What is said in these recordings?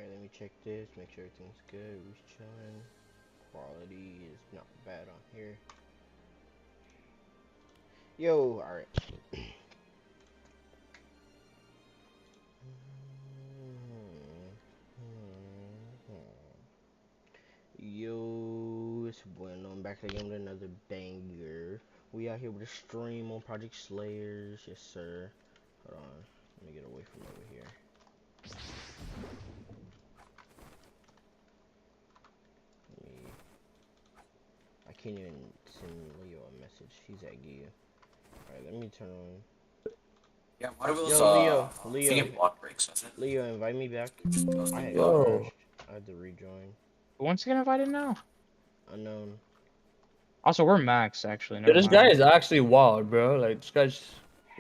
Alright, let me check this, make sure everything's good. We're chilling. Quality is not bad on here. Yo, alright. Yo, it's bueno. I'm back again with another banger. We out here with a stream on Project Slayers. Yes, sir. Hold on. Let me get away from over here. I can't even send Leo a message. He's at Gia. Alright, let me turn on. Yeah, what are those, Yo, Leo. thinking block breaks, is it? Leo, invite me back. I had Yo. crashed. I had to rejoin. Once again invited now. Unknown. Also, we're max actually. Yeah, Never this mind. guy is actually wild, bro. Like, this guy's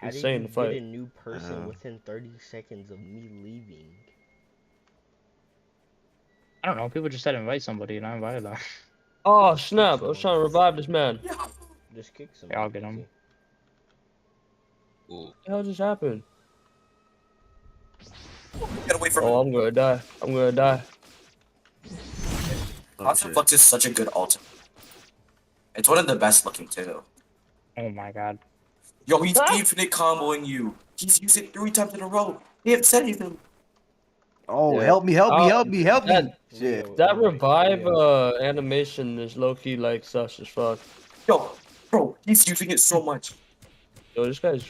How did insane you to get a fight. new person within 30 seconds of me leaving? I don't know. People just said invite somebody, and I invited them. Oh, snap. I was trying to revive this man. Just kick Yeah, I'll somebody. get him. What the hell just happened? Get away from Oh, I'm gonna die. I'm gonna die. Constant Flux is such a good ultimate. It's one of the best looking too. Oh my god. Yo, he's infinite comboing you. He's used it 3 times in a row. He haven't said anything. Oh, Yeah. help me, help me, help me, help me. That, Shit. that Leo, revive Leo. animation is low-key like sus as fuck. Yo, bro, he's using it so much. Yo, this guy's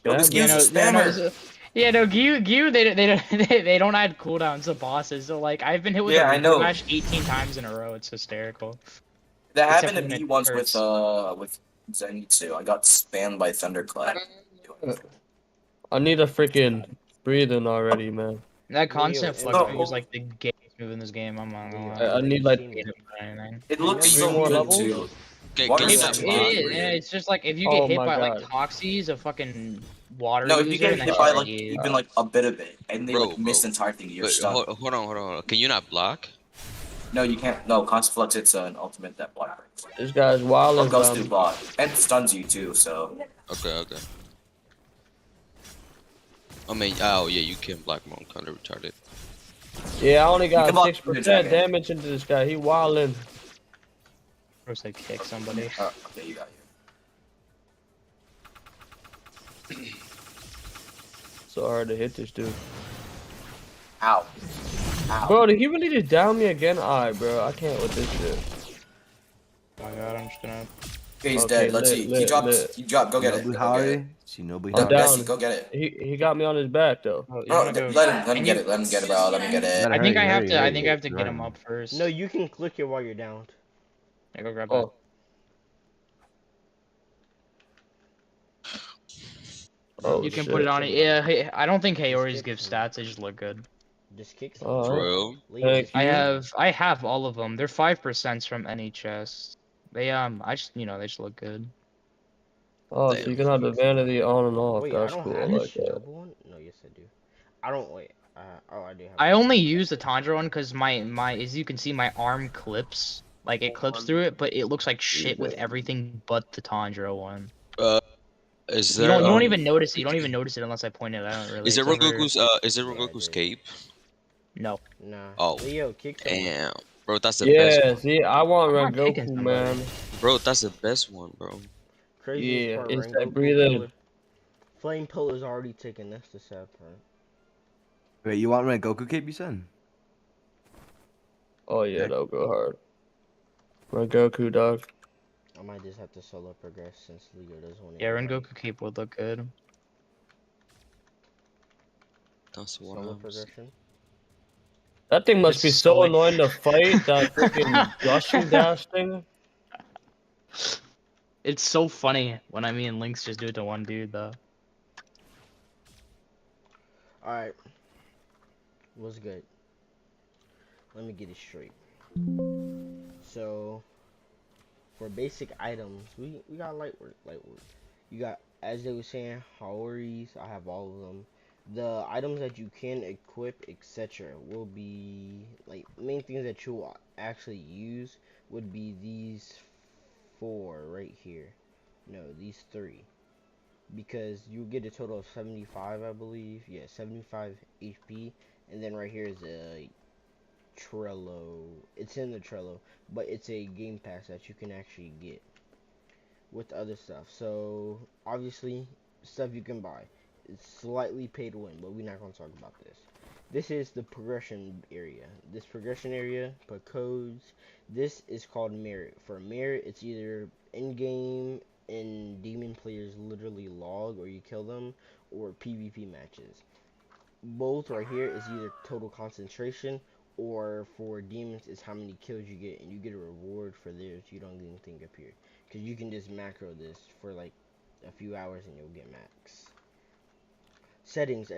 Yo, this spamming. game's a spammer. Gyu, they don't add cooldowns to bosses. So like, I've been hit with Yeah, I a know. smash 18 times in a row. It's hysterical. That Except happened to when me it once hurts. with Zenitsu. I got spammed by Thunderclap. I need a freaking breathing already, man. That constant flux invite move is me. like the gayest move in this game. I'm not gonna Leo, lie. I need you like see me. It I looks know three so more good levels. too. Can Water you Leo, not is I It know block? you is, see yeah, me. it's just like if you get Oh hit my by like god. Toxies, a fucking water No, if you user, get then hit by shit like is. even like a bit of it, and they like Bro, miss the entire thing, you're but stuck. hold on. Can you not block? No, you can't. No, Constant Flux, it's an ultimate that block breaks. This guy's wild Or as goes through block. And stuns you too, so. Okay. I mean, oh yeah, you can block Monk, kinda retarded. Yeah, I only You can got block 6% the dragon. damage into this guy. He wildin'. First, I kick somebody. Okay, you got you. So hard to hit this dude. Ow. Ow. Bro, did he really just down me again? Alright, bro. I can't with this shit. Oh my god, I'm just gonna. Okay, he's Okay, dead. Let's see. He dropped. He dropped. Go get it. Go get it. I'm No, down. Dessi, go get it. He got me on his back though. Oh, you No, wanna go? let him get it. Let him get it, bro. Let me get it. I think I have to. I think I have to get him up first. No, you can click it while you're down. Yeah, go grab that. Oh. Oh, You can shit. put it on it. Yeah, hey, I don't think Haori's Just give kick stats. They just look good. Just kick Oh. somebody. For real? Leo, Thank just you. I have all of them. They're 5% from any chest. They I just they just look good. Oh, so Damn. you can have the vanity on and off. Wait, I That's don't cool. have I the like that. Shinobu one? No, yes I do. I don't, wait. Oh, I do have I one. only use the Tundra one because my as you can see my arm clips. Like it clips through it, but it looks like shit with everything but the Tundra one. Is You there don't even notice it. You don't even notice it unless I point it out. Really. is there It's over- Rengoku's cape? No. Nah. Oh, Leo, kick someone. damn, bro, that's the best Yeah, one. see, I want I'm not kicking Rengoku, somebody. man. Bro, that's the best one, bro. Craziest Yeah, part, it's that Rengoku breathing. pillar. Flame pillar's already taken. That's the sad part. Wait, you want Rengoku cape, you said? Oh yeah, Okay. that'll go hard. Rengoku, dog. I might just have to solo progress since Leo doesn't want to. Yeah, Rengoku cape would look good. That's what Solo I'm saying. progression. That thing must It's be so so like- annoying to fight. That freaking rushing dash thing. It's so funny when Lynx just do it to one dude though. Alright. What's good? Let me get it straight. So, for basic items, we got light work. You got, as they were saying, Haoris. I have all of them. The items that you can equip, etc., will be like main things that you will actually use would be these 4 right here. No, these 3, because you get a total of 75, I believe. Yeah, 75 HP, and then right here is a Trello. It's in the Trello, but it's a game pass that you can actually get with other stuff. So obviously, stuff you can buy. It's slightly pay to win, but we're not gonna talk about this. This is the progression area. This progression area for codes. This is called merit. For merit, it's either in game and demon players literally log or you kill them, or PvP matches. Both right here is either total concentration, or for demons is how many kills you get, and you get a reward for theirs. You don't get anything up here because you can just macro this for like a few hours and you'll get max. Settings,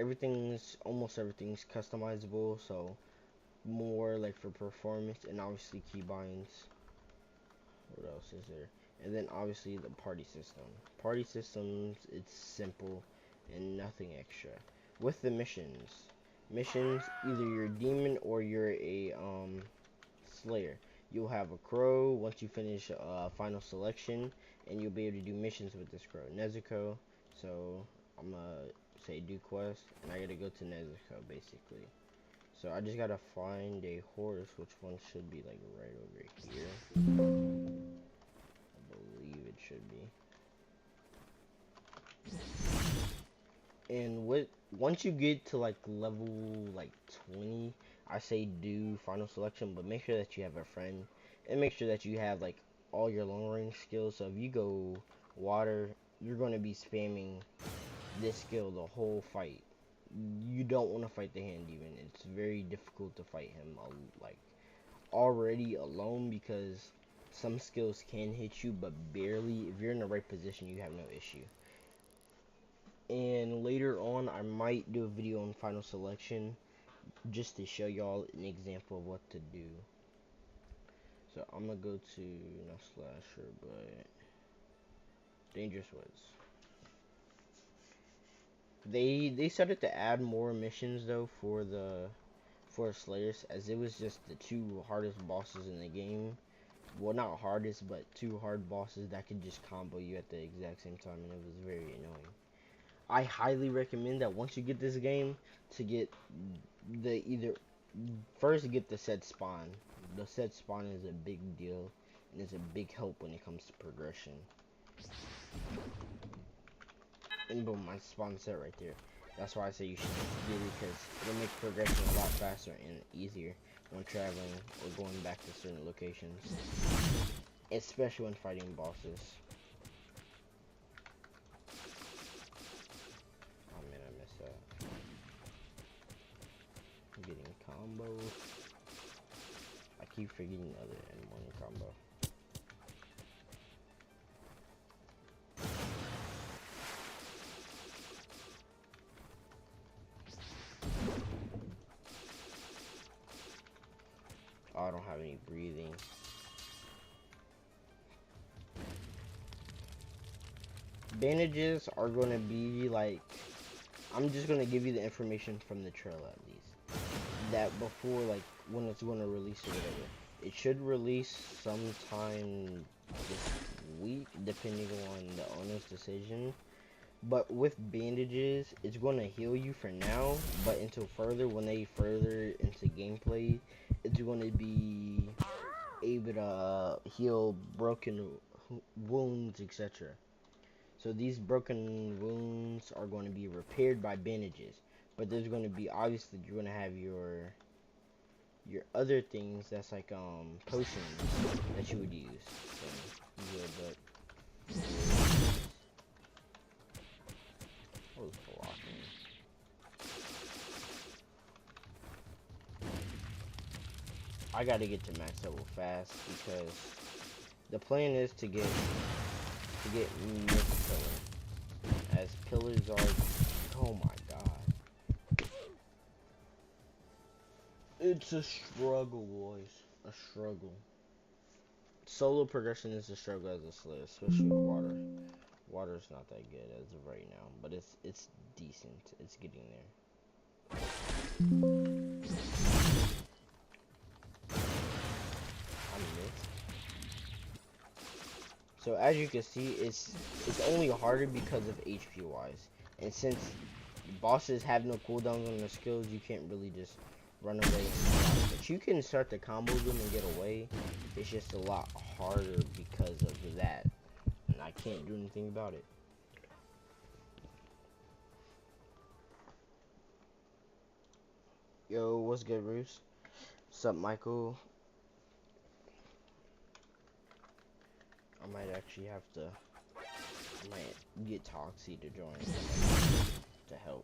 almost everything's customizable, so more like for performance, and obviously keybinds. What else is there? And then obviously the party system. Party systems, it's simple and nothing extra. With the missions, either you're a demon or you're a slayer. You'll have a crow once you finish final selection, and you'll be able to do missions with this crow, Nezuko. So I'm gonna say do quest, and I gotta go to Nezuko basically. So I just gotta find a horse, which one should be like right over here. I believe it should be. And once you get to like level like 20, I say do final selection, but make sure that you have a friend, and make sure that you have like all your long range skills. So if you go water, you're going to be spamming this skill the whole fight. You don't want to fight the hand demon. It's very difficult to fight him like already alone, because some skills can hit you, but barely. If you're in the right position, you have no issue. And later on, I might do a video on final selection just to show y'all an example of what to do. So I'm gonna go to not slasher, but dangerous woods. They started to add more missions though for slayers, as it was just the two hardest bosses in the game. Well, not hardest, but two hard bosses that could just combo you at the exact same time, and it was very annoying. I highly recommend that once you get this game, to get first get the set spawn. The set spawn is a big deal, and it's a big help when it comes to progression. And boom, my spawn set right there. That's why I say you should get it, because it'll make progression a lot faster and easier when traveling or going back to certain locations, especially when fighting bosses. Oh man, I missed that. I'm getting combo. I keep forgetting the other N1 combo. Oh, I don't have any breathing. Bandages are going to be like, I'm just going to give you the information from the trail at least. That before, like, when it's going to release or whatever. It should release sometime this week, depending on the owner's decision. But with bandages, it's going to heal you for now, but until further, when they further into gameplay, it's going to be able to heal broken wounds, etc. So these broken wounds are going to be repaired by bandages, but there's going to be, obviously, you're going to have your other things that's like potions that you would use. So, but what was blocking? I gotta get to max level fast, because the plan is to get mixed pillar, as pillars are, oh my god, it's a struggle, boys, a struggle. Solo progression is a struggle as a slayer, especially with water. Water's not that good as of right now, but it's decent. It's getting there. I missed. So as you can see, it's only harder because of HP wise, and since bosses have no cooldowns on their skills, you can't really just run away and But you can start to combo them and get away. It's just a lot harder because of that. And I can't do anything about it. Yo, what's good, Bruce? What's up, Michael? I might actually have to. I might get Toxie to join to help.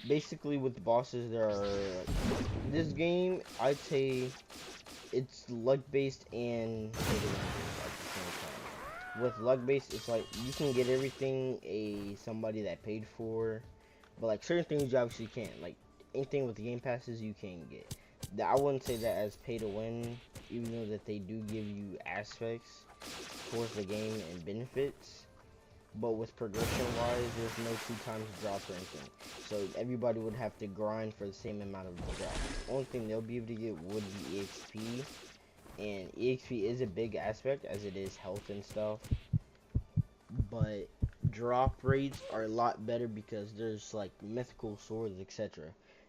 Basically, with the bosses, there are this game. I'd say it's luck based and hidden at the same time. With luck based, it's like you can get everything somebody that paid for, but like certain things you obviously can't. Like anything with the game passes, you can get. I wouldn't say that as pay to win, even though that they do give you aspects towards the game and benefits. But with progression wise, there's no 2 times drop or anything. So everybody would have to grind for the same amount of drops. Only thing they'll be able to get would be EXP. And EXP is a big aspect as it is health and stuff. But drop rates are a lot better because there's like mythical swords, etc.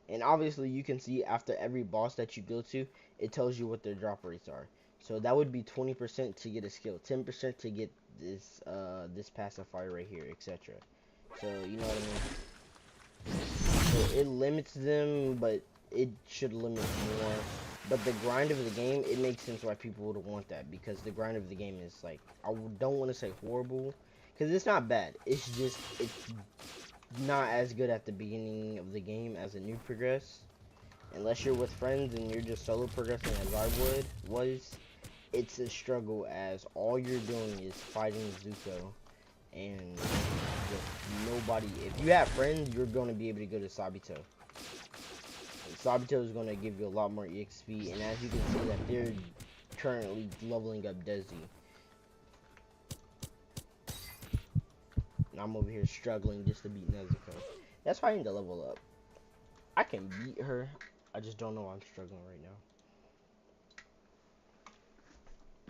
And obviously you can see after every boss that you go to, it tells you what their drop rates are. So that would be 20% to get a skill, 10% to get this pacifier right here, etc. So you know what I mean? So it limits them, but it should limit more. But the grind of the game, it makes sense why people would want that, because the grind of the game is like, I don't want to say horrible, because it's not bad. It's just, it's not as good at the beginning of the game as a new progress. Unless you're with friends and you're just solo progressing as I was, it's a struggle as all you're doing is fighting Zuko and just nobody. If you have friends, you're going to be able to go to Sabito. And Sabito is going to give you a lot more EXP, and as you can see that they're currently leveling up Desi. And I'm over here struggling just to beat Nezuko. That's why I need to level up. I can beat her, I just don't know why I'm struggling right now.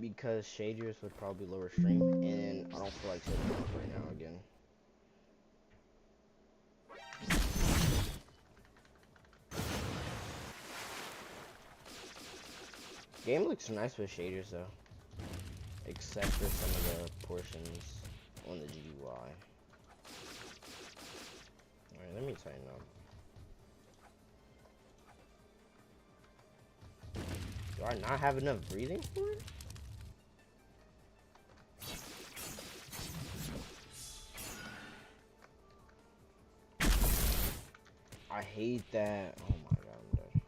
Because shaders would probably lower stream, and I don't feel like setting them up right now again. Game looks nice with shaders though, except for some of the portions on the GUI. Alright, let me tighten up. Do I not have enough breathing for it? I hate that. Oh my god, I'm dead.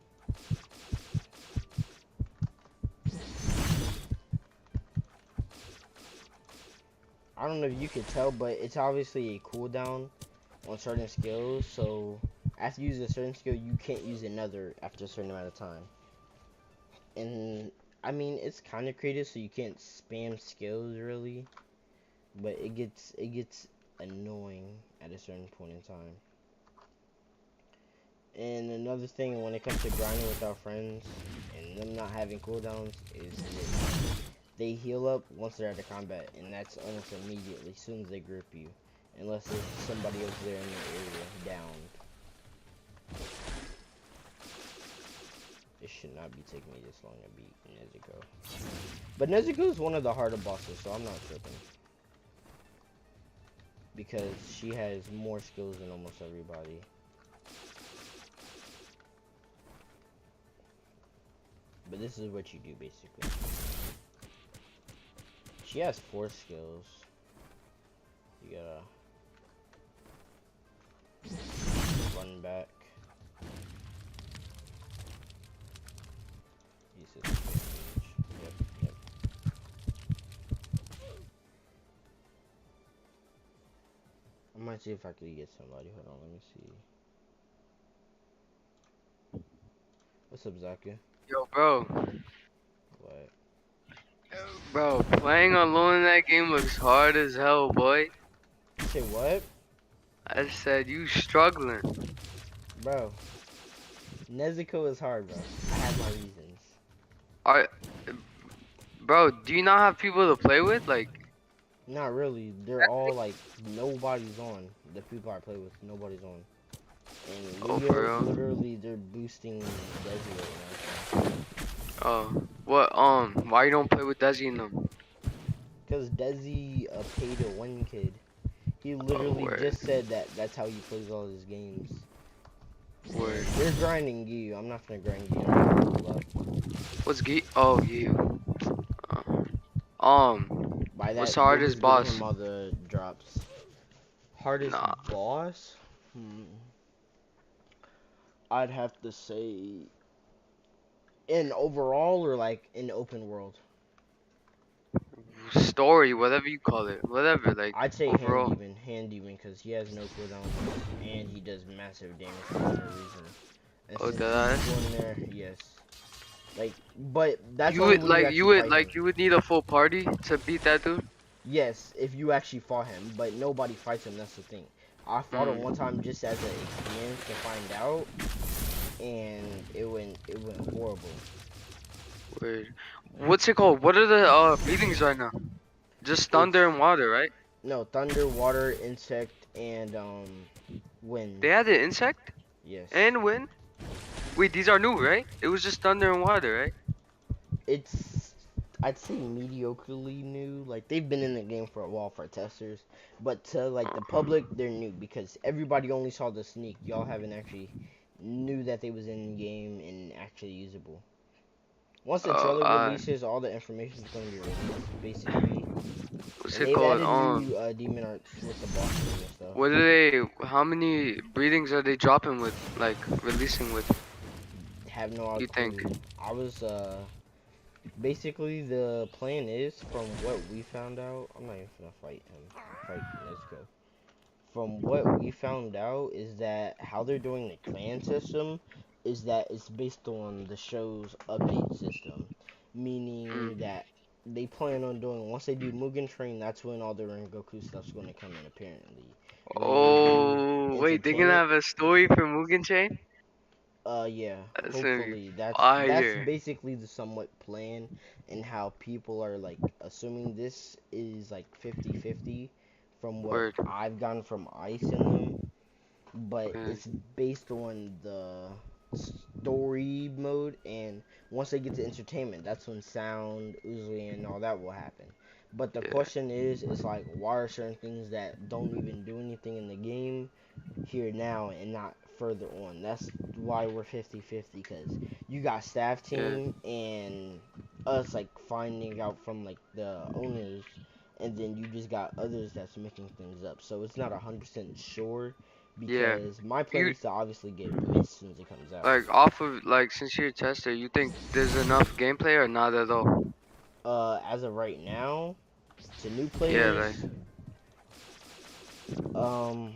I don't know if you could tell, but it's obviously a cooldown on certain skills. So after you use a certain skill, you can't use another after a certain amount of time. And I mean, it's kind of creative, so you can't spam skills really, but it gets annoying at a certain point in time. And another thing, when it comes to grinding without friends and them not having cooldowns, is that they heal up once they're out of combat, and that's almost immediately as soon as they grip you, unless there's somebody else there in the area down. It should not be taking me this long to beat Nezuko. But Nezuko is one of the harder bosses, so I'm not tripping. Because she has more skills than almost everybody. But this is what you do, basically. She has 4 skills. You gotta run back. Yep. I might see if I could get somebody. Hold on, let me see. What's up, Zaku? Yo, bro. What? Bro, playing alone in that game looks hard as hell, boy. You say what? I said you struggling. Bro. Nezuko is hard, bro. I have my reasons. Are, bro, do you not have people to play with? Like, Not really. They're all like nobody's on. The people I play with, nobody's on. And oh, for real? literally, they're boosting Desi right now. Oh, what? Why you don't play with Desi and them? Cause Desi, a pay-to-win kid. He Oh, literally word, just said that that's how he plays all his games. word. They're grinding you. I'm not gonna grind you. I'm gonna level up. What's Ge? Oh, you. By What's that, the they're hardest just giving boss? him all the drops. Hardest Nah. boss? I'd have to say in overall or like in open world. Story, whatever you call it, whatever. Like I'd say overall. hand even, because he has no cooldown and he does massive damage for no reason. And Oh, since that he's going there, yes. Like, but that's you only would when you like you actually would fight him. like you would need a full party to beat that dude. Yes, if you actually fought him, but nobody fights him. That's the thing. I fought him one time just as an experience to find out, and it went horrible. Wait, what's it called? What are the readings right now? Just thunder It's and water, right? no thunder, water, insect, and wind. They had the insect Yes, and wind. Wait, these are new, right? It was just thunder and water, right? it's I'd say mediocrely new. Like they've been in the game for a while for testers, but to like the public, they're new because everybody only saw the sneak. Y'all haven't actually knew that they was in the game and actually usable. Once the Oh, trailer releases, all the information is going to be released, basically. what's And it they've called? added new demon arts with the bosses and stuff. What are they? How many breedings are they dropping with? Like releasing with? Have no You think? clue. I was basically the plan is from what we found out. I'm not even gonna fight him. Fight Nezuko. From what we found out is that how they're doing the clan system is that it's based on the show's update system, meaning Mm. that they plan on doing once they do Mugen Train, that's when all the Rengoku stuff's going to come in. Apparently, when they do Oh, wait, they're gonna Entertainment, have a story for Mugen Chain? yeah, That's gonna be hopefully that's fire. basically the somewhat plan and how people are like assuming this is like 50-50 from what Word. I've gotten from Ice in them, but Word. it's based on the story mode, and once they get to entertainment, that's when sound, Uzui, and all that will happen. But the Yeah. question is like, why are certain things that don't even do anything in the game here now and not further on? That's why we're 50-50, because you got staff Yeah. team and us like finding out from like the owners, and then you just got others that's making things up. So it's not 100% sure, Yeah. because my plan You is to obviously get missed as soon as it comes out. like off of like since you're a tester, you think there's enough gameplay or not at all? As of right now, to new Yeah, like players, um,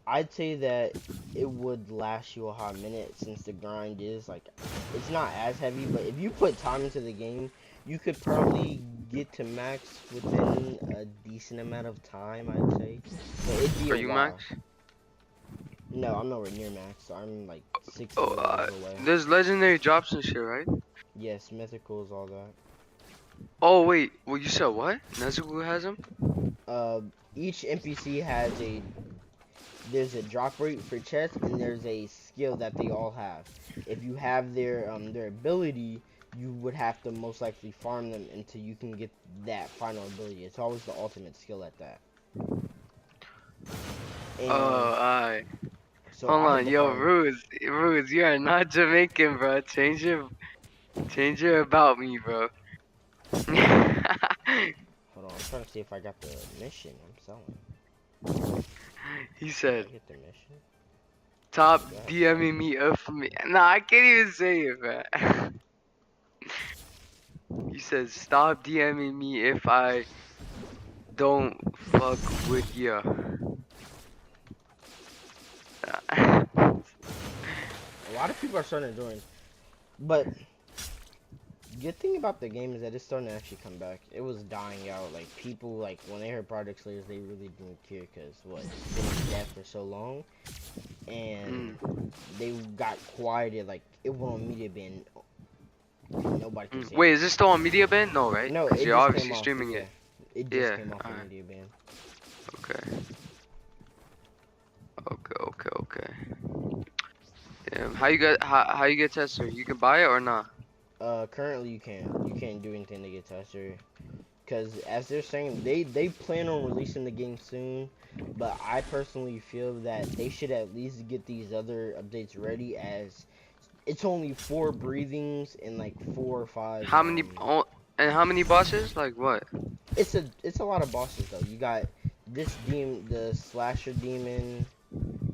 I'd say that it would last you a hot minute, since the grind is like, it's not as heavy, but if you put time into the game, you could probably get to max within a decent amount of time, I'd say. But it'd be are a you while. max? No, I'm nowhere near max. I'm like 60 Oh, levels away. there's legendary drops and shit, right? Yes, mythicals, all that. Oh wait, well you said what? Nezuko has them? Uh, each NPC has there's a drop rate for chests, and there's a skill that they all have. If you have their ability, you would have to most likely farm them until you can get that final ability. It's always the ultimate skill at that. Oh, And alright. so Hold I had on, to yo, farm. Ruse, you are not Jamaican, bro. Change your about me, bro. Hold on, I'm trying to see if I got the mission I'm selling. He Did I said, get the mission? "Top Yeah, DMing me up for me." Nah, I can't even say it, bro. He says, "Stop DMing me if I don't fuck with ya." a lot of people are starting to join, but good thing about the game is that it's starting to actually come back. It was dying out. Like people, like when they heard Project Slayers, they really didn't care because what, it's been in death for so long. and they got quieted. Like it went on media ban. And nobody can say Wait, is this anything. still on media ban? No, right? No, Because it you're just came obviously off. streaming Yeah, it. it just Yeah. came off of Alright. media ban. Okay. Okay. Damn. How you get tester? You can buy it or not? Currently you can't. You can't do anything to get tester. Because as they're saying, they plan on releasing the game soon, but I personally feel that they should at least get these other updates ready, as it's only 4 breathings and like 4 or 5 How many? Oh, and how many bosses? Like what? it's a lot of bosses though. You got this demon, the slasher demon,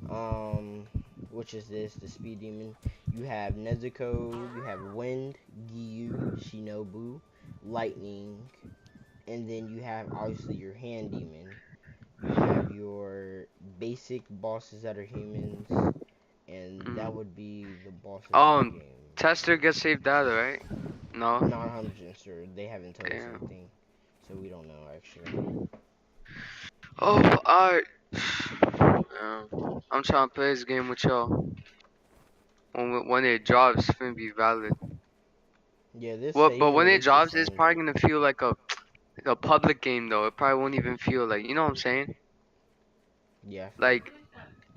um which is the speed demon. You have Nezuko, you have Wind, Giyu, Shinobu, Lightning, and then you have obviously your hand demon. You have your basic bosses that are humans, and that Mm. would be the bosses of the game. Tester gets saved data, right? I'm No. not 100% sure. They haven't told us Damn. anything, so we don't know actually. Oh, alright. I'm trying to play this game with y'all. When it drops, it's gonna be valid. Yeah, this What? But saving when it is the drops, it's same, probably but gonna feel like a public game though. It probably won't even feel like, you know what I'm saying? yeah, I feel you.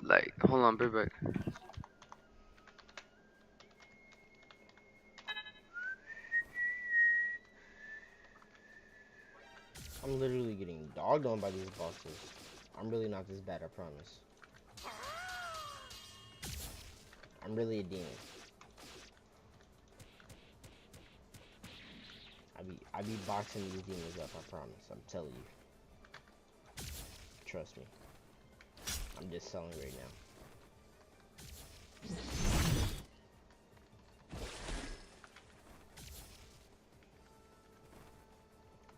Like hold on, be back. I'm literally getting dogged on by these bosses. I'm really not this bad, I promise. I'm really a demon. I be boxing these demons up, I promise. I'm telling you. Trust me. I'm just selling right now.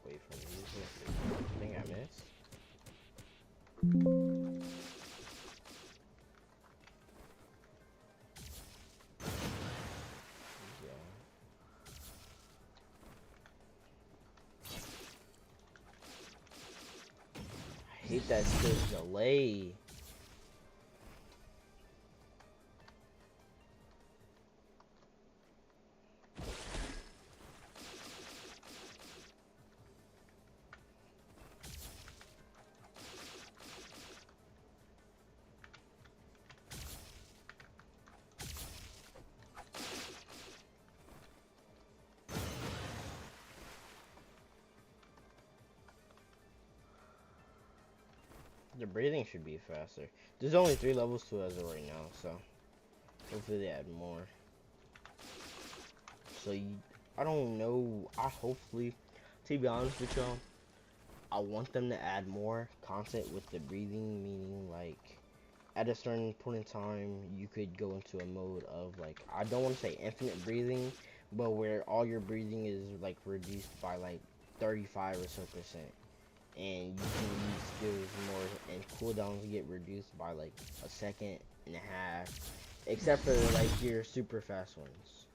Wait for me. I think I missed. Yeah. I hate that skill's delay. The breathing should be faster. There's only 3 levels to it as of right now, so hopefully they add more. So I don't know. I hopefully, to be honest with y'all, I want them to add more content with the breathing, meaning like at a certain point in time you could go into a mode of like, I don't want to say infinite breathing, but where all your breathing is like reduced by like 35 or so percent, and you can use skills more, and cooldowns get reduced by like a second and a half, except for like your super fast ones.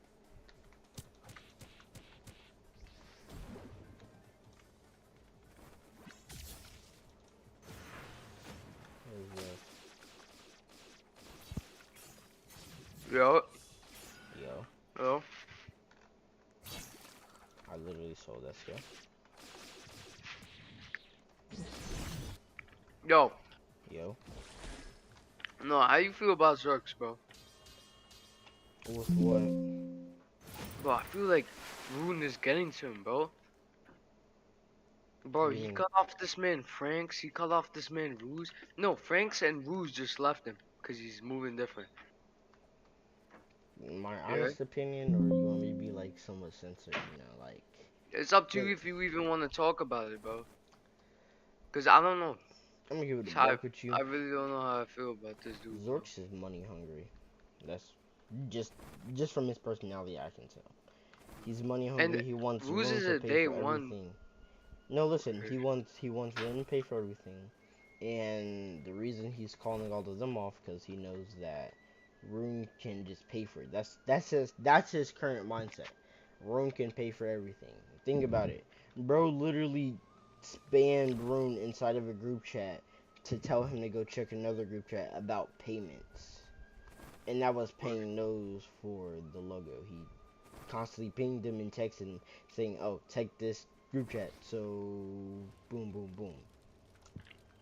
What is this? Yo. Yo, Yo. I literally sold that skill. Yo. Yo, No, how you feel about Zerks, bro? with what? Bro, I feel like Rune is getting to him, bro. Bro, What do you he mean? cut off this man Franks. He cut off this man Ruse. No, Franks and Ruse just left him because he's moving different. My Yeah. honest opinion, or you want me to be like somewhat censored? You know, like. It's up to Look, you if you even want to talk about it, bro. Cause I don't know. I'm gonna give it a I buck with you. I really don't know how I feel about this dude, bro. Zorks is money hungry. That's just just from his personality, I can tell. He's money And hungry. He wants Ruse Rune is to a pay day for one. everything. No, listen. He wants Rune to pay for everything, and the reason he's calling all of them off because he knows that Rune can just pay for it. That's his current mindset. Rune can pay for everything. Think about it. Bro literally spammed Rune inside of a group chat to tell him to go check another group chat about payments. and that was paying nose for the logo. He constantly pinged them and texting saying, "Oh, take this group chat." So boom, boom, boom.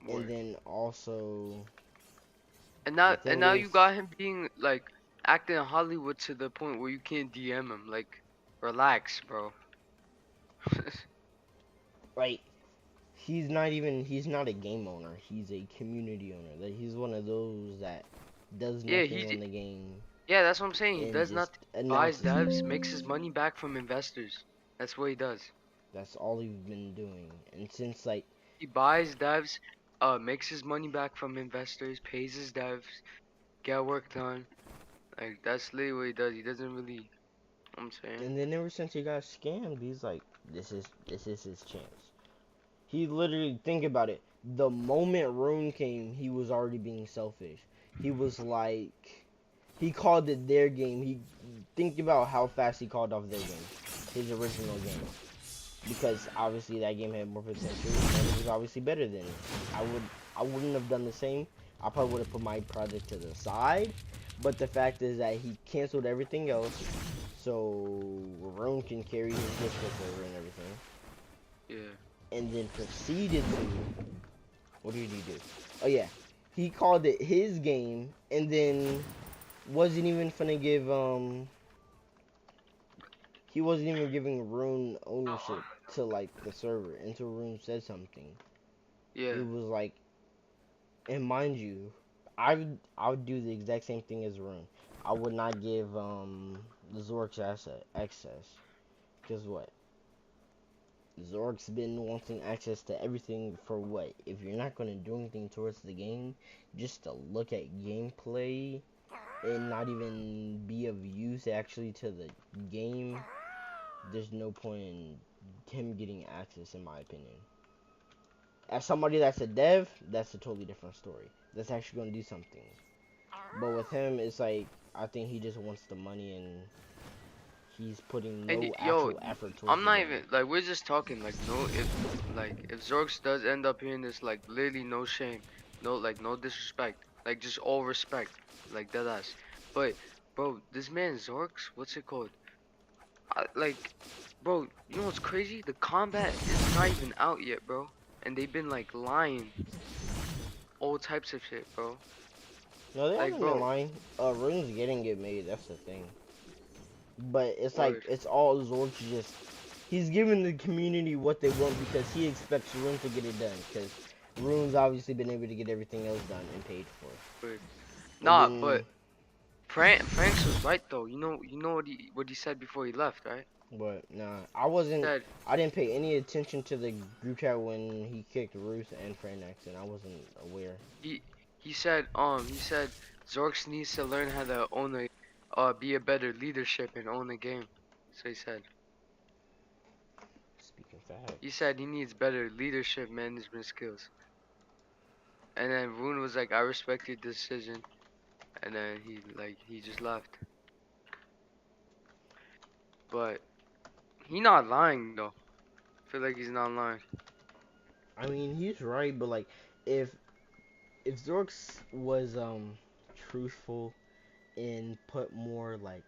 And Word. then also And the thing now you is, got him being like acting in Hollywood to the point where you can't DM him. Like, relax, bro. like, he's not a game owner. He's a community owner. That he's one of those that does Yeah, nothing on the game yeah, that's what I'm saying. He and does just nothing. Buys announces devs, things. makes his money back from investors. That's what he does. That's all he's been doing. And since like He buys devs, makes his money back from investors, pays his devs, get work done. Like that's literally what he does. He doesn't really. I'm saying. and then ever since he got scammed, he's like, this is his chance. He literally, think about it. The moment Rune came, he was already being selfish. He was like, he called it their game. He think about how fast he called off their game, his original game, because obviously that game had more potential and it was obviously better than it. I wouldn't have done the same. I probably would have put my project to the side, but the fact is that he canceled everything else, so Rune can carry his Discord server and everything, Yeah. and then proceeded to, what did he do? Oh yeah, he called it his game, and then wasn't even finna give he wasn't even giving Rune ownership to like the server until Rune said something. Yeah. It was like, and mind you, I would do the exact same thing as Rune. I would not give the Zork's asset access. Cause what? Zork's been wanting access to everything for what? If you're not gonna do anything towards the game, just to look at gameplay and not even be of use actually to the game, there's no point in him getting access, in my opinion. As somebody that's a dev, that's a totally different story. That's actually gonna do something. But with him, it's like I think he just wants the money and he's putting And no yo, actual effort towards I'm the not game. even like we're just talking. Like no, if Zorks does end up hearing this, like literally no shame, no disrespect, like just all respect, like dead ass. But bro, this man Zorks, what's it called? Like, bro, you know what's crazy? The combat is not even out yet, bro. And they've been like lying, all types of shit, bro. No, they Like, haven't been bro, lying. Rune's getting it made. That's the thing. But it's like word. it's all Zork's just. He's giving the community what they want because he expects Rune to get it done. Because Rune's obviously been able to get everything else done and paid for. Word. And Nah, then, but Franks was right though. You know what he said before he left, right? but nah, I wasn't. Said I didn't pay any attention to the group chat when he kicked Ruth and Franex, and I wasn't aware. he he said Zorks needs to learn how to own a be a better leadership and own a game. So he said. Speaking facts. He said he needs better leadership management skills. And then Rune was like, I respect your decision. And then he just left. But he not lying though. I feel like he's not lying. I mean, he's right, but like, if Zorks was truthful and put more like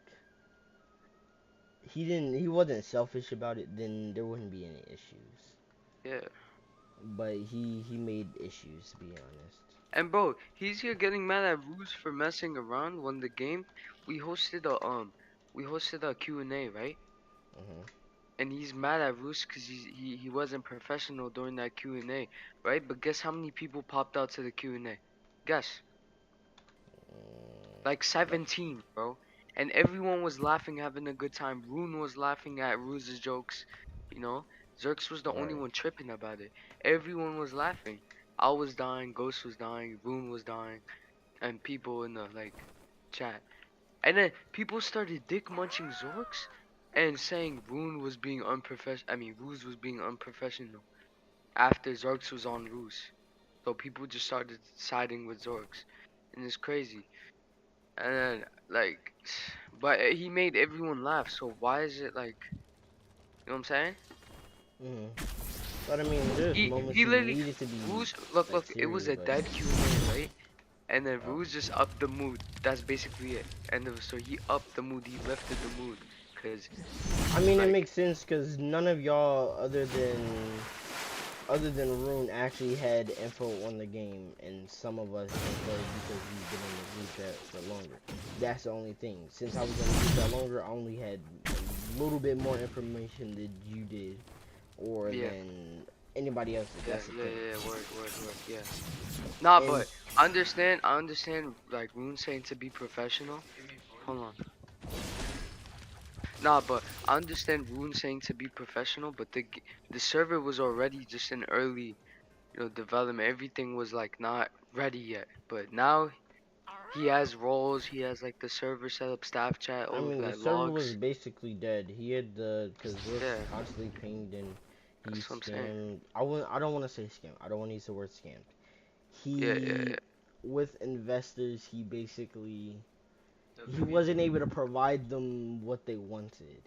he wasn't selfish about it, then there wouldn't be any issues. Yeah. But he made issues, to be honest. And bro, he's here getting mad at Ruse for messing around when the game we hosted a Q&A, right? Mhm. And he's mad at Ruse because he wasn't professional during that Q&A, right? But guess how many people popped out to the Q&A? Guess. Like Like 17, bro. And everyone was laughing, having a good time. Rune was laughing at Ruse's jokes, you know? Zerx was the only right. one tripping about it. Everyone was laughing. I was dying, Ghost was dying, Rune was dying, and people in the like chat. And then people started dick munching Zorks and saying Rune was being unprofessional. I mean, Ruse was being unprofessional after Zorks was on Ruse. So people just started siding with Zorks. And it's crazy. And then, like, but he made everyone laugh, so why is it like, you know what I'm saying? Mhm. But I mean, there's moments He he literally, needed to be Ruse, like look, it was serious, a but dead Q&A, right? and then Oh. Rue's just upped the mood. That's basically it. And so he upped the mood. He lifted the mood, cause I mean, it like makes sense because none of y'all, other than Rune, actually had info on the game, and some of us info because we've been in the group chat for longer. That's the only thing. Since I was in the group chat longer, I only had a little bit more information than you did, or yeah, than anybody else. yeah, That's the yeah, thing. yeah, yeah. Word, yeah. Nah, And but I understand. Like Rune saying to be professional. Hold on. Nah, but I understand Rune saying to be professional, but the server was already just in early, development. Everything was like not ready yet. But now he has roles. He has like the server setup, staff chat, I all of mean, the that, server was logs. basically dead. He had because Rook's Yeah, constantly pinged and he that's what I'm saying. scammed. I don't want to say scam. I don't want to use the word scammed. Yeah, yeah, He, yeah. with investors, he wasn't able to provide them what they wanted.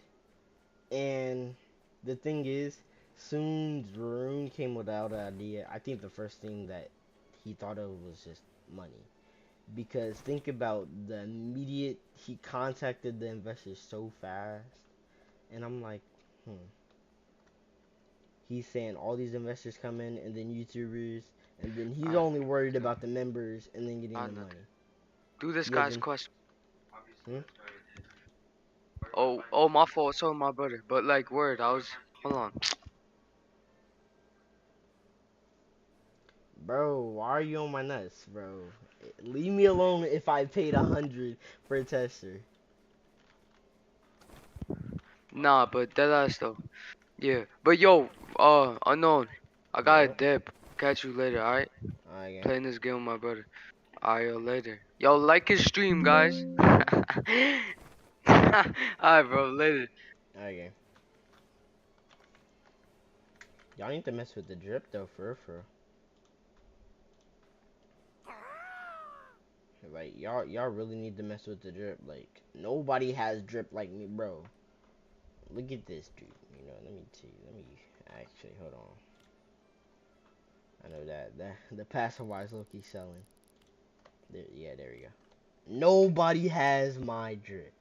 And the thing is, soon Rune came without an idea. I think the first thing that he thought of was just money. Because think about the immediate, he contacted the investors so fast. And I'm like, hmm. He's saying all these investors come in and then YouTubers. And then he's Alright, only worried about the members and then getting I the know. money. Do this He guy's hasn't. question. Hmm? Oh, my fault. So my brother. But like, word, I was. Hold on. Bro, why are you on my nuts, bro? Leave me alone if I paid 100 for a tester. Nah, but that ass though. Yeah. But yo, unknown. I got a Yup. dip. Catch you later, alright? Alright, gang. Playing this game with my brother. Alright, yo, later. Yo, like his stream, guys. Alright, bro, later. Alright, gang. Y'all need to mess with the drip, though, for real, for real. Like, y'all really need to mess with the drip. Like, nobody has drip like me, bro. Look at this, dude. You know, let me see. Let me actually, hold on. I know that the passive wise Loki selling. There, yeah, there we go. Nobody has my drip.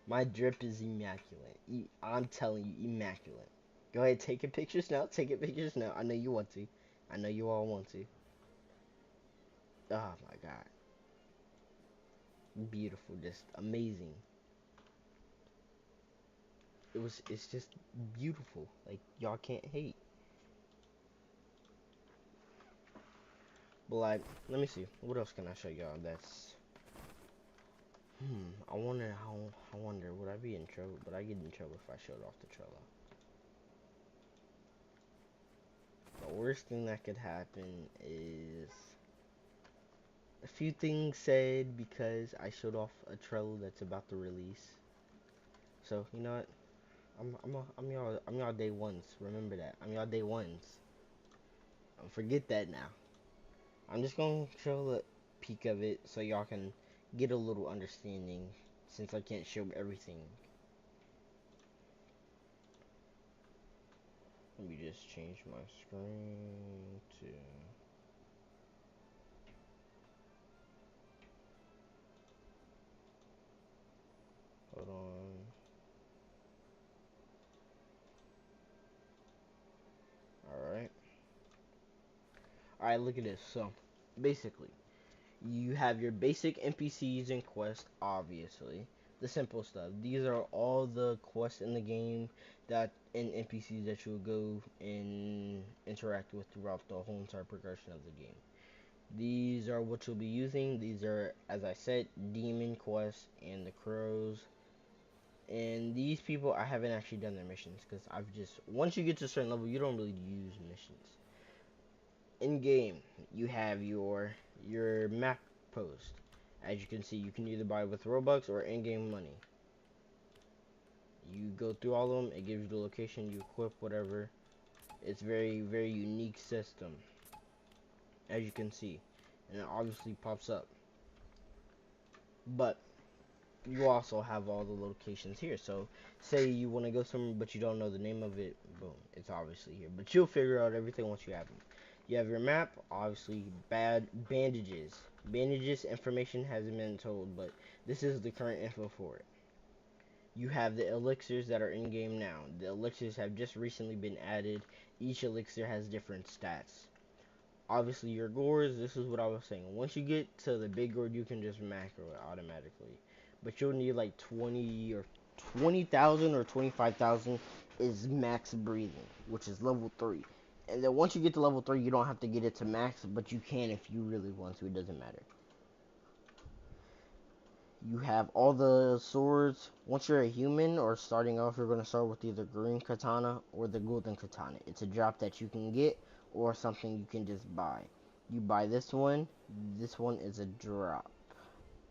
My drip is immaculate. I'm telling you, immaculate. Go ahead, take your pictures now. Take your pictures now. I know you want to. I know you all want to. Oh my god. Beautiful, just amazing. It's just beautiful. Like, y'all can't hate. But like, let me see. What else can I show y'all that's I wonder would I be in trouble? Would I get in trouble if I showed off the Trello? The worst thing that could happen is a few things said because I showed off a Trello that's about to release. So you know what? I'm y'all day ones. Remember that. I'm y'all day ones. Don't forget that now. I'm just gonna show a peek of it so y'all can get a little understanding since I can't show everything. Let me just change my screen to hold on. Alright. Alright, look at this. So basically you have your basic NPCs and quests, obviously. The simple stuff. These are all the quests in the game that and NPCs that you'll go and interact with throughout the whole entire progression of the game. These are what you'll be using. These are, as I said, demon quests and the crows. And these people, I haven't actually done their missions because I've just once you get to a certain level, you don't really use missions. In game, you have your map post. As you can see, you can either buy with Robux or in-game money. You go through all of them, it gives you the location, you equip whatever. It's very unique system, as you can see, and it obviously pops up. But you also have all the locations here. So say you want to go somewhere but you don't know the name of it, boom, it's obviously here. But you'll figure out everything once you have them. You have your map, obviously bad bandages. Bandages information hasn't been told, but this is the current info for it. You have the elixirs that are in game now. The elixirs have just recently been added. Each elixir has different stats. Obviously your gores, this is what I was saying. Once you get to the big gourd, you can just macro it automatically. But you'll need like 20,000 or 25,000 is max breathing, which is level 3. And then once you get to level 3, you don't have to get it to max, but you can if you really want to. It doesn't matter. You have all the swords. Once you're a human or starting off, you're going to start with either green katana or the golden katana. It's a drop that you can get or something you can just buy. You buy this one. This one is a drop.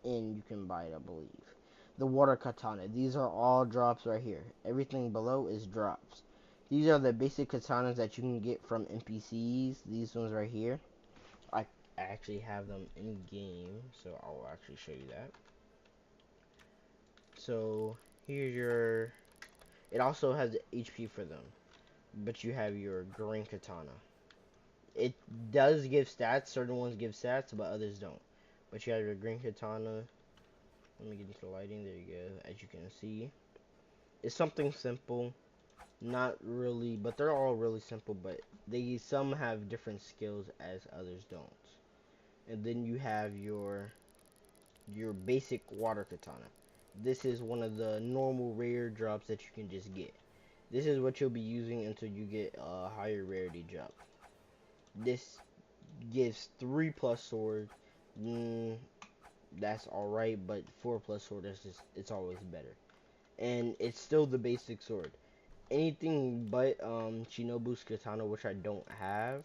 And you can buy it, I believe. The water katana. These are all drops right here. Everything below is drops. These are the basic katanas that you can get from NPCs. These ones right here. I actually have them in game, so I'll actually show you that. So here's your. It also has HP for them, but you have your green katana. It does give stats. Certain ones give stats, but others don't. But you have your green katana. Let me get into the lighting. There you go. As you can see, it's something simple. Not really, but they're all really simple. But some have different skills as others don't. And then you have your basic water katana. This is one of the normal rare drops that you can just get. This is what you'll be using until you get a higher rarity drop. This gives 3 plus sword. That's alright, but 4 plus sword, it's always better. And it's still the basic sword. Anything but Shinobu's katana, which I don't have,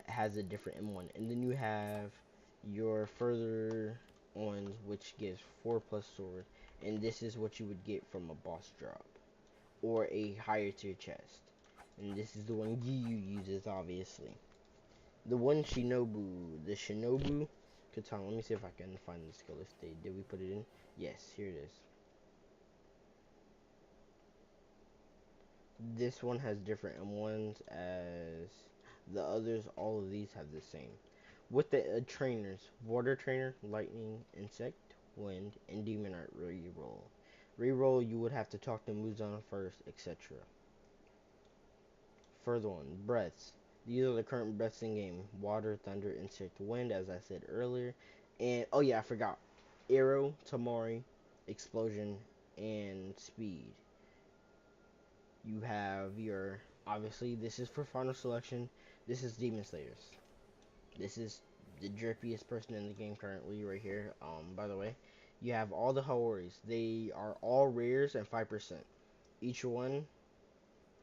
has a different M1. And then you have your further ones, which gives 4 plus sword. And this is what you would get from a boss drop or a higher tier chest. And this is the one Giyu uses, obviously. The one Shinobu, the Shinobu katana. Let me see if I can find the skill. If did we put it in? Yes, here it is. This one has different M1s as the others. All of these have the same. With the trainers, water trainer, lightning, insect, wind, and demon art reroll. Reroll, you would have to talk to Muzan first, etc. Further on, breaths. These are the current breaths in game. Water, thunder, insect, wind, as I said earlier. And, oh yeah, I forgot. Arrow, Tamari, explosion, and speed. You have your, obviously, this is for final selection. This is Demon Slayers. This is the drippiest person in the game currently right here. By the way, you have all the Haoris. They are all rares and 5%. Each one,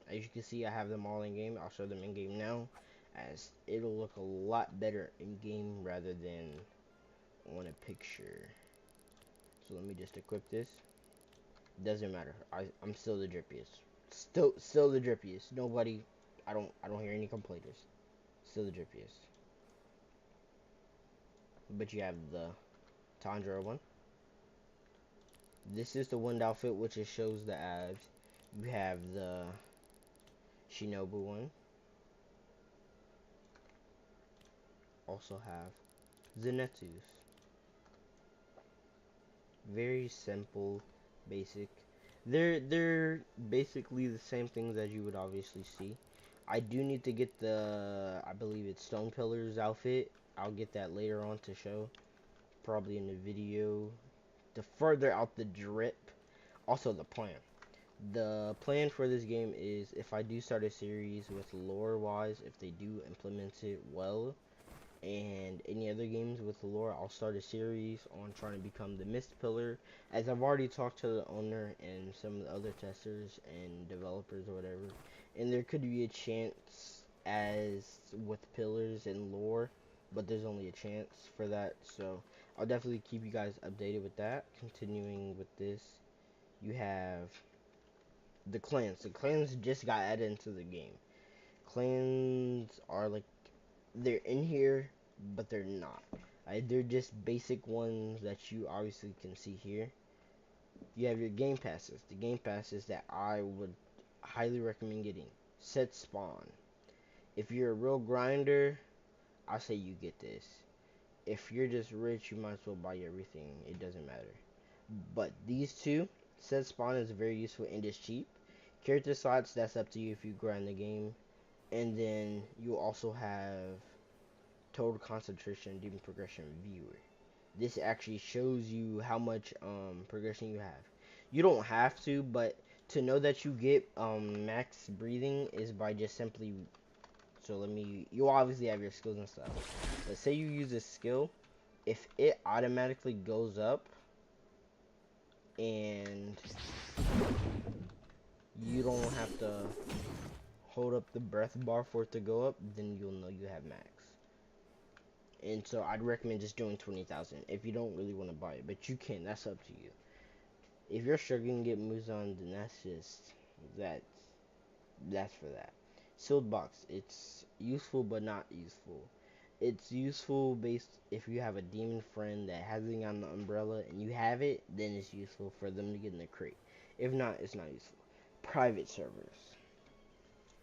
as you can see, I have them all in game. I'll show them in game now, as it'll look a lot better in game rather than on a picture. So let me just equip this. Doesn't matter. I'm still the drippiest. Still the drippiest. Nobody. I don't hear any complainers. Still the drippiest. But you have the Tundra one. This is the wind outfit, which it shows the abs. You have the Shinobu one. Also have Zenetsu's. Very simple, basic. They're basically the same things as you would obviously see. I do need to get the, I believe it's Stone Pillar's outfit. I'll get that later on to show, probably in the video, to further out the drip. Also the plan. The plan for this game is, if I do start a series with lore wise, if they do implement it well, and any other games with lore, I'll start a series on trying to become the Mist Pillar, as I've already talked to the owner and some of the other testers and developers or whatever, and there could be a chance as with pillars and lore, but there's only a chance for that, so I'll definitely keep you guys updated with that. Continuing with this, you have the clans. The clans just got added into the game. Clans are like, they're in here, but they're not. They're just basic ones that you obviously can see here. You have your game passes. The game passes that I would highly recommend getting. Set spawn. If you're a real grinder, I say you get this. If you're just rich, you might as well buy everything. It doesn't matter. But these two, set spawn is very useful and it's cheap. Character slots, that's up to you if you grind the game. And then you also have total concentration demon progression viewer. This actually shows you how much progression you have. You don't have to, but to know that you get max breathing is by just simply, so let me, you obviously have your skills and stuff. Let's say you use a skill, if it automatically goes up and you don't have to hold up the breath bar for it to go up, then you'll know you have max. And so I'd recommend just doing 20,000 if you don't really want to buy it, but you can, that's up to you. If you're struggling to get moves on, then that's that's for that. Sealed box, it's useful but not useful. It's useful based if you have a demon friend that has it on the umbrella and you have it, then it's useful for them to get in the crate. If not, it's not useful. Private servers.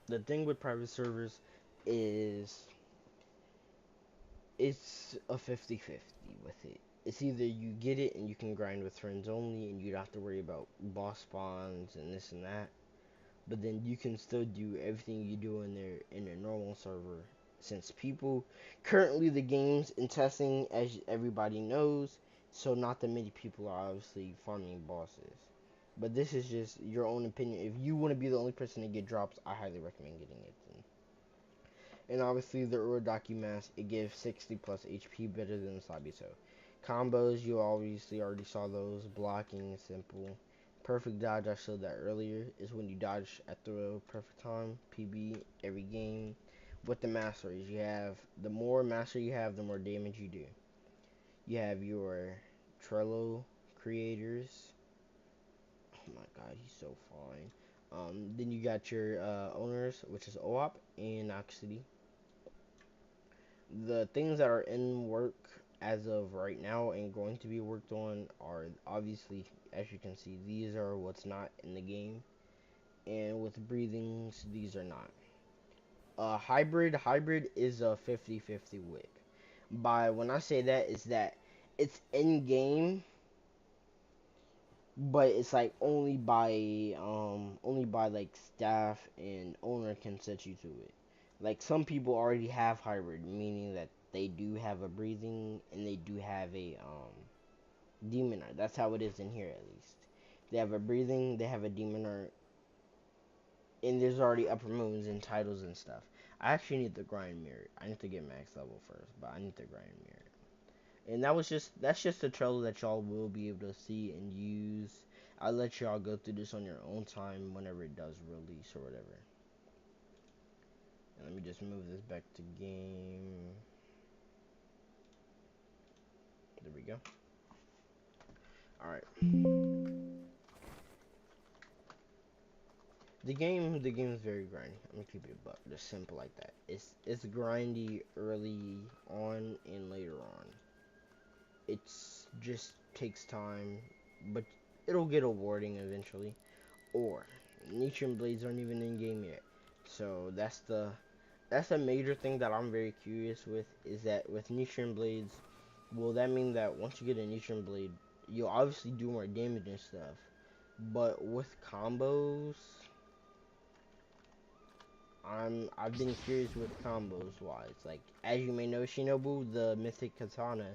The thing with private servers is it's a 50-50 with it. It's either you get it and you can grind with friends only and you don't have to worry about boss spawns and this and that. But then you can still do everything you do in there in a normal server. Since people currently the game's in testing, as everybody knows, so not that many people are obviously farming bosses. But this is just your own opinion. If you want to be the only person to get drops, I highly recommend getting it. And obviously the Urodaki mask, it gives 60 plus HP better than the Sabiso. Combos, you obviously already saw those. Blocking is simple. Perfect dodge, I showed that earlier, is when you dodge at the perfect time. PB every game. With the masteries, you have, the more mastery you have, the more damage you do. You have your Trello creators. Oh my god, he's so fine. Then you got your owners, which is OOP and Oxity. The things that are in work as of right now and going to be worked on are obviously, as you can see, these are what's not in the game, and with breathings, these are not. Hybrid is a 50-50 whip. By when I say that, is that it's in game, but it's like only by like staff and owner can set you to it. Like some people already have hybrid, meaning that they do have a breathing and they do have a demoner. That's how it is in here at least. They have a breathing, they have a demoner, and there's already upper moons and titles and stuff. I actually need the grind mirror. I need to get max level first, but I need the grind mirror. And that's just a trailer that y'all will be able to see and use. I'll let y'all go through this on your own time whenever it does release or whatever. And let me just move this back to game. There we go. Alright. The game is very grindy. I'm gonna keep it a buck, just simple like that. It's grindy early on and later on. It's just takes time, but it'll get rewarding eventually. Or Nichiren blades aren't even in game yet. So that's a major thing that I'm very curious with, is that with Nichiren blades, will that mean that once you get a Nichiren blade, you'll obviously do more damage and stuff. But with combos, I've been curious with combos wise. Like as you may know, Shinobu, the mythic katana,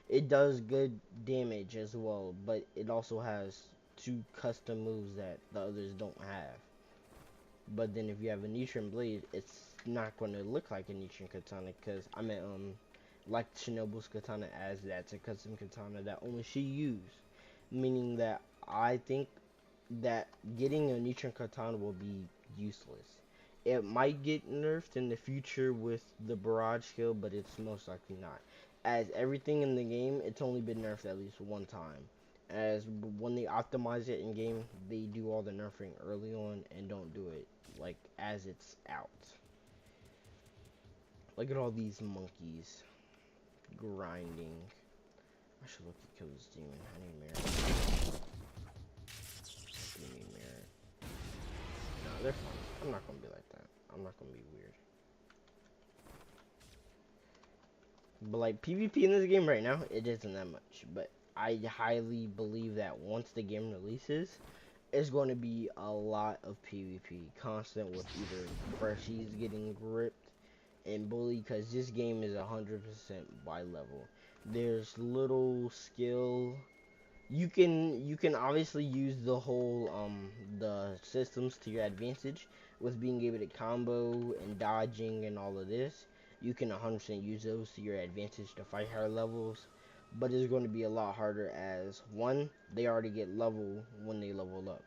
it does good damage as well, but it also has two custom moves that the others don't have. But then if you have a Nichiren blade, it's not going to look like a Nichiren katana, because I mean like Shinobu's katana, as that's a custom katana that only she used, meaning that I think that getting a Nichiren katana will be useless. It might get nerfed in the future with the barrage skill, but it's most likely not. As everything in the game, it's only been nerfed at least one time. As when they optimize it in game, they do all the nerfing early on and don't do it like as it's out. Look at all these monkeys grinding. I should look to kill this demon. I need mirror. Give me mirror. No, they're fine. I'm not gonna be like that. I'm not gonna be weird. But like PvP in this game right now, it isn't that much. But I highly believe that once the game releases, it's going to be a lot of PvP, constant with either freshies getting gripped and bullied, because this game is 100% by level. There's little skill. You can obviously use the systems to your advantage with being able to combo and dodging and all of this. You can 100% use those to your advantage to fight higher levels, but it's going to be a lot harder as one, they already get level when they level up,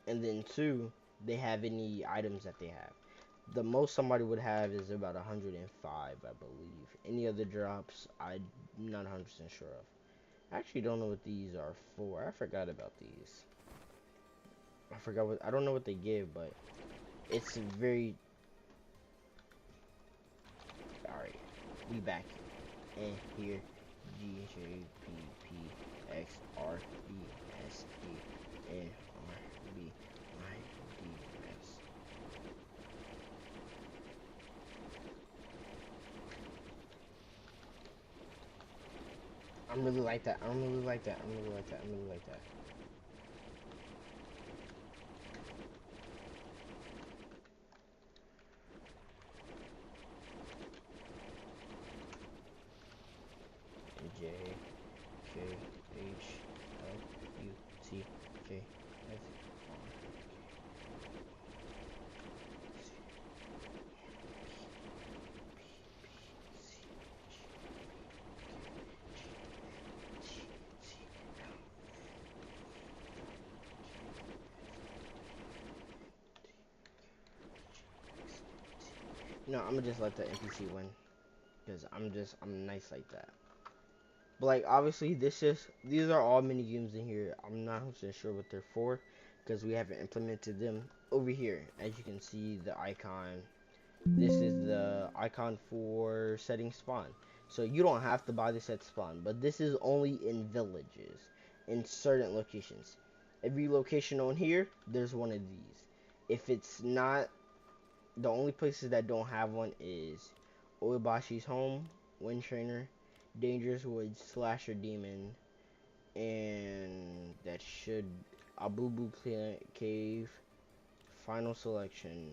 and then two, they have any items that they have. The most somebody would have is about 105, I believe. Any other drops, I'm not 100% sure of. I actually don't know what these are for. I forgot about these. I don't know what they give, but it's very. Alright, we back. And here, G, J, P, P, X, R, E, S, E, N, R, B, I, D, S. I'm really like that. I'm really like that. I'm really like that. I'm really like that. J, K, H, L, U, T, K, S, R, C, C, G, L. No, I'm gonna just let the NPC win, because I'm nice like that. But like obviously these are all mini games in here. I'm not 100% sure what they're for, because we haven't implemented them over here. As you can see, the icon. This is the icon for setting spawn. So you don't have to buy this at spawn, but this is only in villages, in certain locations. Every location on here, there's one of these. If it's not, the only places that don't have one is Oibashi's home, Wind Trainer, Dangerous Woods, Slasher Demon, and that should Abubu Cave, Final Selection,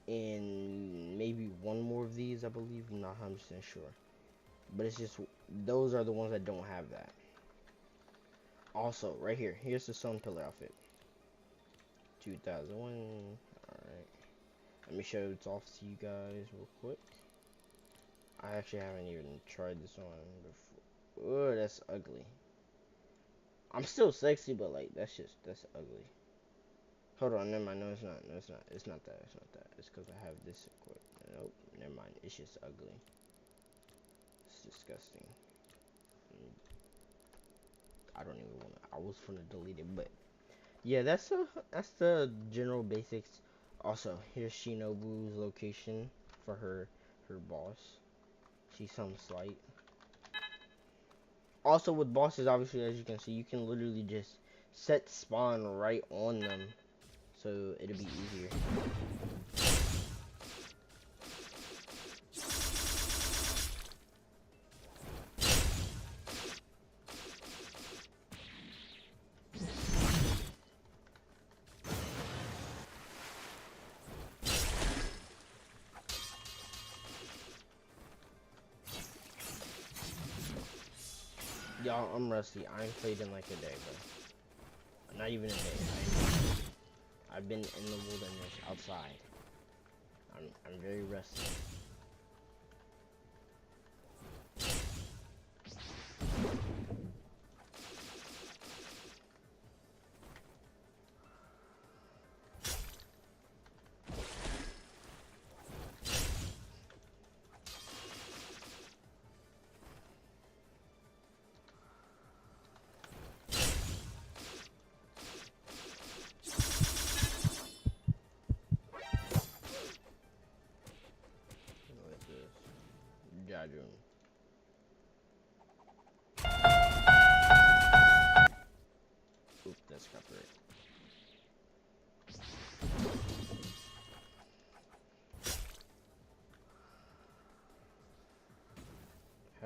and maybe one more of these, I believe. I'm not 100% sure, but it's just those are the ones that don't have that. Also, right here, here's the Sun Pillar outfit, 2001. All right, let me show it off to you guys real quick. I actually haven't even tried this on before. Oh, that's ugly. I'm still sexy, but like that's ugly. Hold on, never mind. No, it's not. No, it's not. It's not that. It's not that. It's because I have this equipped. Nope, never mind. It's just ugly. It's disgusting. I don't even want to. I was gonna delete it, but yeah, that's the general basics. Also, here's Shinobu's location for her boss. She's some slight. Also, with bosses, obviously, as you can see, you can literally just set spawn right on them, so it'll be easier. Y'all, I'm rusty. I ain't played in like a day, bro. Not even a day. I've been in the wilderness outside. I'm very rusty.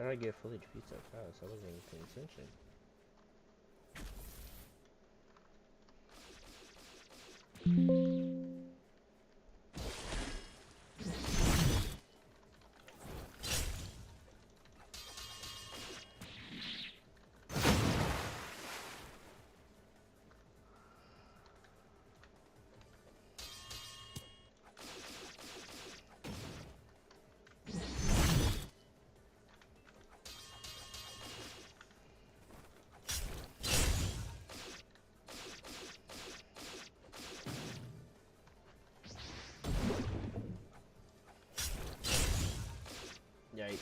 did I get full HP so fast? I wasn't even paying attention. Yikes.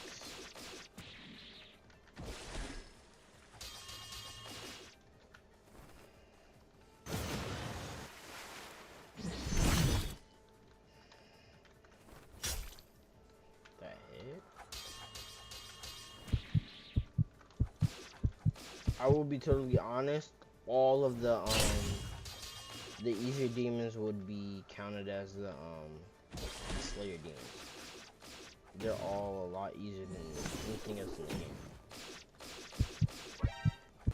That hit? I will be totally honest, all of the easier demons would be counted as the Slayer demons. They're all a lot easier than anything else in the game.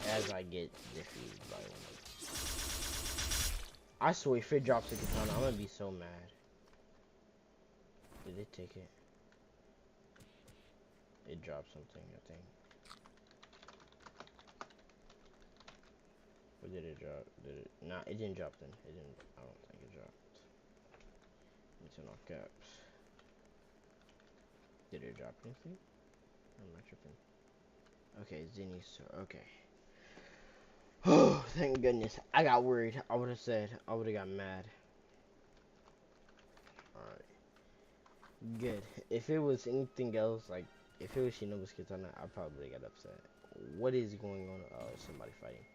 As I get defeated by one. I swear, if it drops a katana, I'm gonna be so mad. Did it take it? It dropped something, I think. Or did it drop? Did it? Nah, it didn't drop then. It didn't. I don't think it dropped. Let me turn off caps. Did it drop anything? Or am I tripping? Okay, Zinni's. Okay. Oh, thank goodness. I got worried. I would have said. I would have got mad. Alright. Good. If it was anything else, like, if it was Shinobu's Katana, I probably got upset. What is going on? Oh, somebody fighting.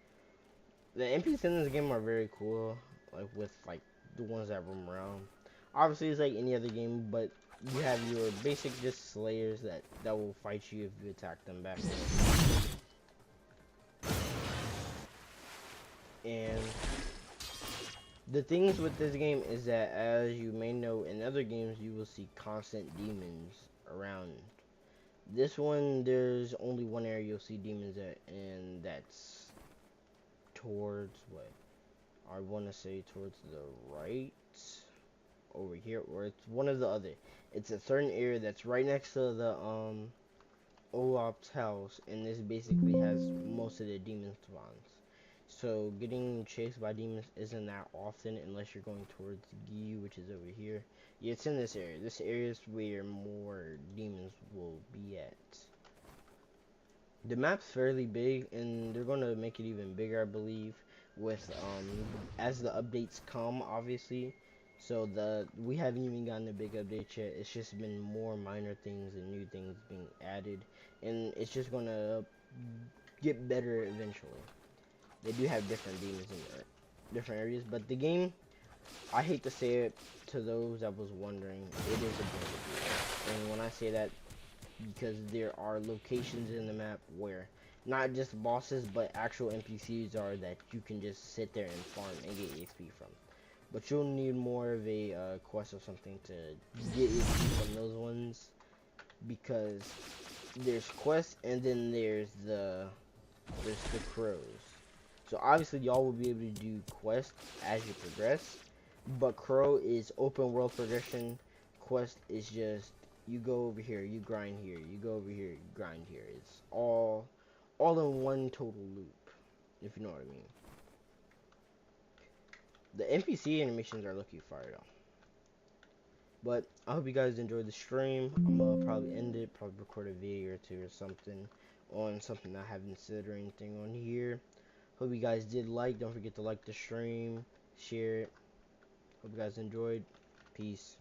The NPCs in this game are very cool. Like, with, like, the ones that roam around. Obviously, it's like any other game, but you have your basic just slayers that will fight you if you attack them back. And the things with this game is that, as you may know, in other games you will see constant demons around. This one, there's only one area you'll see demons at, and that's towards what? I want to say towards the right over here, or it's one of the other. It's a certain area that's right next to the Olaf's house, and this basically has most of the demon spawns. So getting chased by demons isn't that often unless you're going towards Gi, which is over here. Yeah, it's in this area. This area is where more demons will be at. The map's fairly big, and they're gonna make it even bigger, I believe, with as the updates come, obviously. So we haven't even gotten a big update yet. It's just been more minor things and new things being added, and it's just gonna get better eventually. They do have different demons in different areas, but the game, I hate to say it to those that was wondering, it is a builder game. And when I say that, because there are locations in the map where not just bosses but actual NPCs are that you can just sit there and farm and get XP from. But you'll need more of a quest or something to get XP from those ones, because there's quests and then there's the crows. So obviously y'all will be able to do quests as you progress, but crow is open world progression. Quest is just you go over here, you grind here, you go over here, you grind here. It's all in one total loop, if you know what I mean. The NPC animations are looking fire though. But I hope you guys enjoyed the stream. I'm gonna probably end it, probably record a video or two or something on something I haven't said or anything on here. Hope you guys did like. Don't forget to like the stream, share it. Hope you guys enjoyed. Peace.